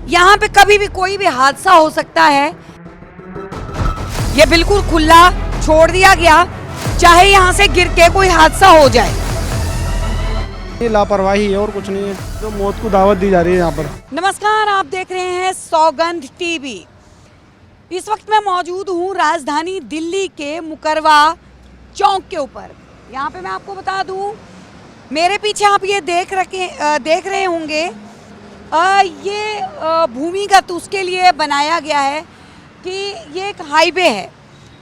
यहाँ पे कभी भी कोई भी हादसा हो सकता है। ये बिल्कुल खुला छोड़ दिया गया, चाहे यहाँ से गिर के कोई हादसा हो जाए। ये लापरवाही है और कुछ नहीं है, जो मौत को दावत दी जा रही है यहाँ पर। नमस्कार, आप देख रहे हैं सौगंध टीवी। इस वक्त मैं मौजूद हूँ राजधानी दिल्ली के मुकरवा चौक के ऊपर। यहाँ पे मैं आपको बता दूँ, मेरे पीछे आप ये देख रहे होंगे, ये भूमिगत उसके लिए बनाया गया है कि ये एक हाईवे है।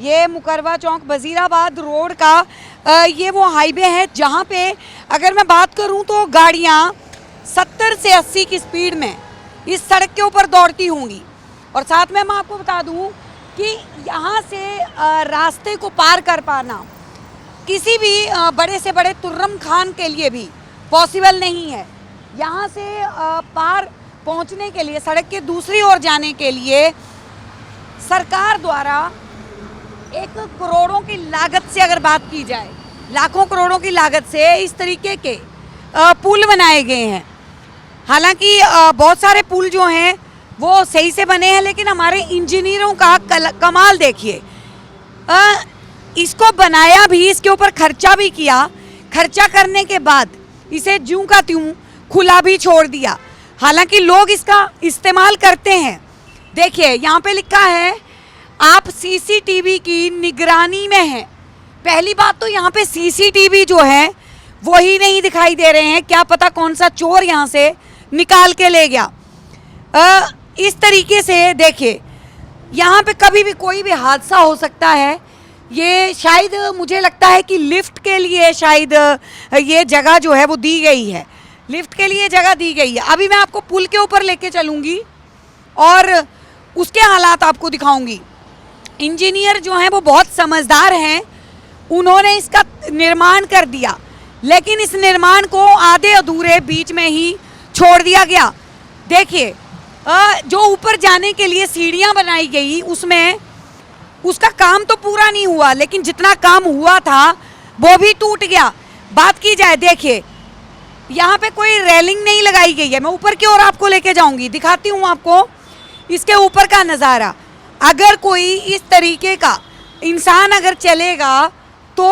ये मुकरवा चौक वजीराबाद रोड का ये वो हाईवे है जहाँ पे अगर मैं बात करूँ तो गाड़ियाँ 70 से 80 की स्पीड में इस सड़क के ऊपर दौड़ती होंगी। और साथ में मैं आपको बता दूँ कि यहाँ से रास्ते को पार कर पाना किसी भी बड़े से बड़े तुर्रम खान के लिए भी पॉसिबल नहीं है। यहाँ से पार पहुँचने के लिए, सड़क के दूसरी ओर जाने के लिए सरकार द्वारा 1 करोड़ों की लागत से, अगर बात की जाए लाखों करोड़ों की लागत से इस तरीके के पुल बनाए गए हैं। हालांकि बहुत सारे पुल जो हैं वो सही से बने हैं, लेकिन हमारे इंजीनियरों का कमाल देखिए। इसको बनाया भी, इसके ऊपर खर्चा भी किया, खर्चा करने के बाद इसे ज्यों का त्यों खुला भी छोड़ दिया। हालांकि लोग इसका इस्तेमाल करते हैं। देखिए यहाँ पे लिखा है आप सीसीटीवी की निगरानी में हैं। पहली बात तो यहाँ पे सीसीटीवी जो है वो ही नहीं दिखाई दे रहे हैं, क्या पता कौन सा चोर यहाँ से निकाल के ले गया। इस तरीके से देखिए यहाँ पे कभी भी कोई भी हादसा हो सकता है। ये शायद मुझे लगता है कि लिफ्ट के लिए शायद ये जगह जो है वो दी गई है, लिफ्ट के लिए जगह दी गई है। अभी मैं आपको पुल के ऊपर लेके चलूँगी और उसके हालात आपको दिखाऊंगी। इंजीनियर जो हैं वो बहुत समझदार हैं, उन्होंने इसका निर्माण कर दिया, लेकिन इस निर्माण को आधे अधूरे बीच में ही छोड़ दिया गया। देखिए जो ऊपर जाने के लिए सीढ़ियां बनाई गई उसमें उसका काम तो पूरा नहीं हुआ, लेकिन जितना काम हुआ था वो भी टूट गया। बात की जाए, देखिए यहाँ पे कोई रेलिंग नहीं लगाई गई है। मैं ऊपर की ओर आपको लेके जाऊंगी, दिखाती हूँ आपको इसके ऊपर का नज़ारा। अगर कोई इस तरीके का इंसान अगर चलेगा तो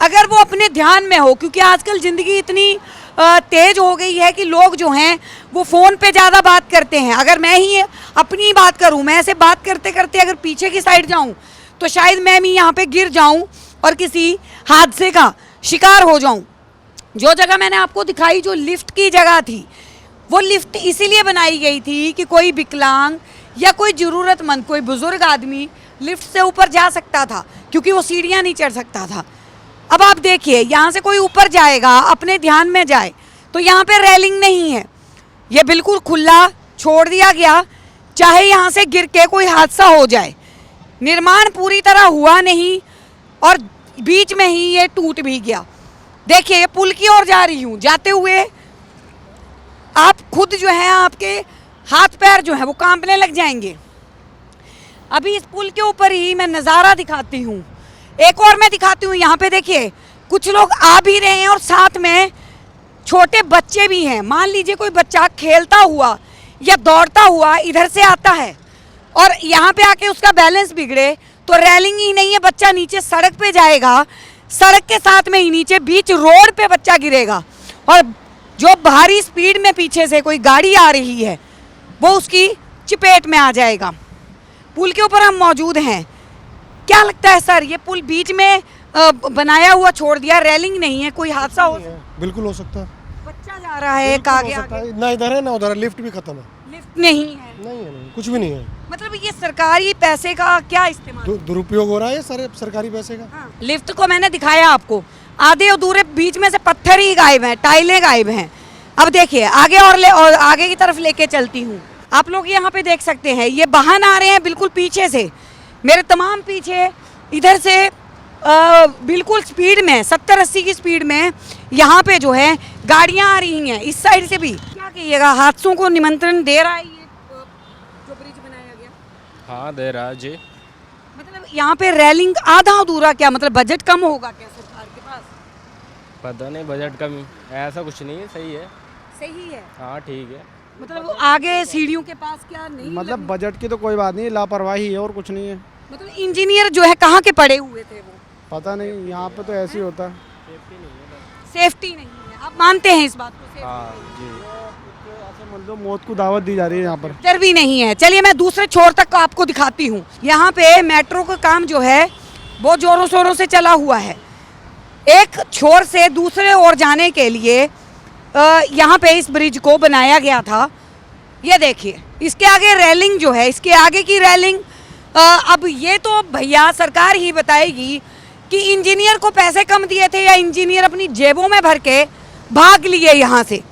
अगर वो अपने ध्यान में हो, क्योंकि आजकल ज़िंदगी इतनी तेज हो गई है कि लोग जो हैं वो फ़ोन पे ज़्यादा बात करते हैं। अगर मैं ही अपनी बात करूं, मैं ऐसे बात करते करते अगर पीछे की साइड जाऊं तो शायद मैं भी यहाँ पे गिर जाऊं और किसी हादसे का शिकार हो जाऊं। जो जगह मैंने आपको दिखाई, जो लिफ्ट की जगह थी, वो लिफ्ट इसीलिए बनाई गई थी कि कोई विकलांग या कोई ज़रूरतमंद, कोई बुज़ुर्ग आदमी लिफ्ट से ऊपर जा सकता था, क्योंकि वो सीढ़ियाँ नहीं चढ़ सकता था। अब आप देखिए यहाँ से कोई ऊपर जाएगा, अपने ध्यान में जाए, तो यहाँ पे रेलिंग नहीं है, ये बिल्कुल खुला छोड़ दिया गया, चाहे यहाँ से गिर के कोई हादसा हो जाए। निर्माण पूरी तरह हुआ नहीं और बीच में ही ये टूट भी गया। देखिए ये पुल की ओर जा रही हूँ, जाते हुए आप खुद जो है, आपके हाथ पैर जो है वो कांपने लग जाएंगे। अभी इस पुल के ऊपर ही मैं नज़ारा दिखाती हूँ, एक और मैं दिखाती हूँ। यहाँ पे देखिए कुछ लोग आ भी रहे हैं और साथ में छोटे बच्चे भी हैं। मान लीजिए कोई बच्चा खेलता हुआ या दौड़ता हुआ इधर से आता है और यहाँ पे आके उसका बैलेंस बिगड़े तो रेलिंग ही नहीं है, बच्चा नीचे सड़क पे जाएगा, सड़क के साथ में ही नीचे बीच रोड पे बच्चा गिरेगा और जो भारी स्पीड में पीछे से कोई गाड़ी आ रही है वो उसकी चपेट में आ जाएगा। पुल के ऊपर हम मौजूद हैं। क्या लगता है सर, ये पुल बीच में बनाया हुआ छोड़ दिया, रेलिंग नहीं है, कोई हादसा हो सकता है? बिल्कुल हो सकता है। बच्चा जा रहा है एक आगे आगे, ना इधर है ना उधर, लिफ्ट भी खत्म है, लिफ्ट नहीं है, नहीं कुछ भी नहीं है। मतलब ये सरकारी पैसे का क्या इस्तेमाल, दुरुपयोग हो रहा है सारे सरकारी पैसे का। हाँ। लिफ्ट को मैंने दिखाया आपको, आधे अधूरे बीच में से पत्थर ही गायब हैं, टाइलें गायब हैं। अब देखिए आगे और आगे की तरफ लेके चलती हूँ। आप लोग यहाँ पे देख सकते हैं, ये वाहन आ रहे हैं बिल्कुल पीछे से, मेरे तमाम पीछे इधर से बिल्कुल स्पीड में 70-80 की स्पीड में यहाँ पे जो है गाड़ियाँ आ रही हैं। इस साइड से भी क्या कहिएगा, हादसों को निमंत्रण दे रहा है ये जो ब्रिज बनाया गया? हाँ दे रहा है जी। मतलब यहाँ पे रेलिंग आधा अधूरा, क्या मतलब बजट कम होगा क्या सरकार के पास? पता नहीं, बजट कम, ऐसा कुछ नहीं है, सही है। सही है। हाँ ठीक है। मतलब आगे सीढ़ियों के पास क्या नहीं मतलब बजट की तो कोई बात नहीं, लापरवाही है और कुछ नहीं है। मतलब इंजीनियर जो है कहाँ के पढ़े हुए थे वो? पता नहीं, यहाँ पे तो ऐसे ही होता है। सेफ्टी नहीं है, आप मानते हैं इस बात को? safety हाँ नहीं है। जी, ऐसे मतलब मौत को दावत दी जा रही है यहाँ पर। डर भी नहीं है। चलिए मैं दूसरे छोर तक को आपको दिखाती हूँ। यहाँ पे मेट्रो का काम जो है वो जोरों शोरों से चला हुआ है। एक छोर से दूसरे ओर जाने के लिए यहाँ पे इस ब्रिज को बनाया गया था। ये देखिए, इसके आगे रेलिंग जो है, इसके आगे की रेलिंग अब ये तो भैया सरकार ही बताएगी कि इंजीनियर को पैसे कम दिए थे या इंजीनियर अपनी जेबों में भर के भाग लिए यहाँ से।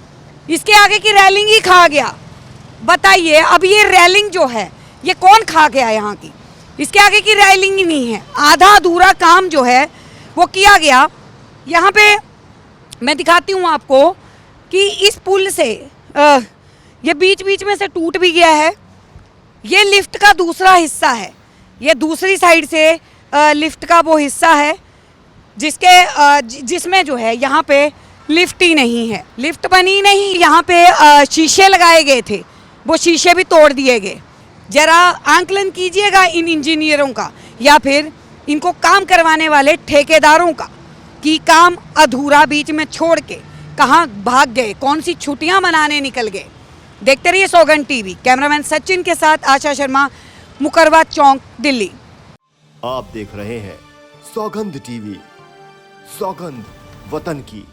इसके आगे की रेलिंग ही खा गया। बताइए अब ये रेलिंग जो है ये कौन खा गया यहाँ की? इसके आगे की रेलिंग ही नहीं है। आधा अधूरा काम जो है वो किया गया। यहाँ पे मैं दिखाती हूँ आपको कि इस पुल से ये बीच बीच में से टूट भी गया है। ये लिफ्ट का दूसरा हिस्सा है। ये दूसरी साइड से लिफ्ट का वो हिस्सा है जिसमें जो है यहाँ पे लिफ्ट ही नहीं है, लिफ्ट बनी नहीं। यहाँ पे शीशे लगाए गए थे, वो शीशे भी तोड़ दिए गए। जरा आंकलन कीजिएगा इन इंजीनियरों का या फिर इनको काम करवाने वाले ठेकेदारों का कि काम अधूरा बीच में छोड़ के कहाँ भाग गए, कौन सी छुट्टियां मनाने निकल गए। देखते रहिए सौगंध टीवी। कैमरामैन सचिन के साथ आशा शर्मा, मुकरवा चौक, दिल्ली। आप देख रहे हैं सौगंध टीवी, सौगंध वतन की।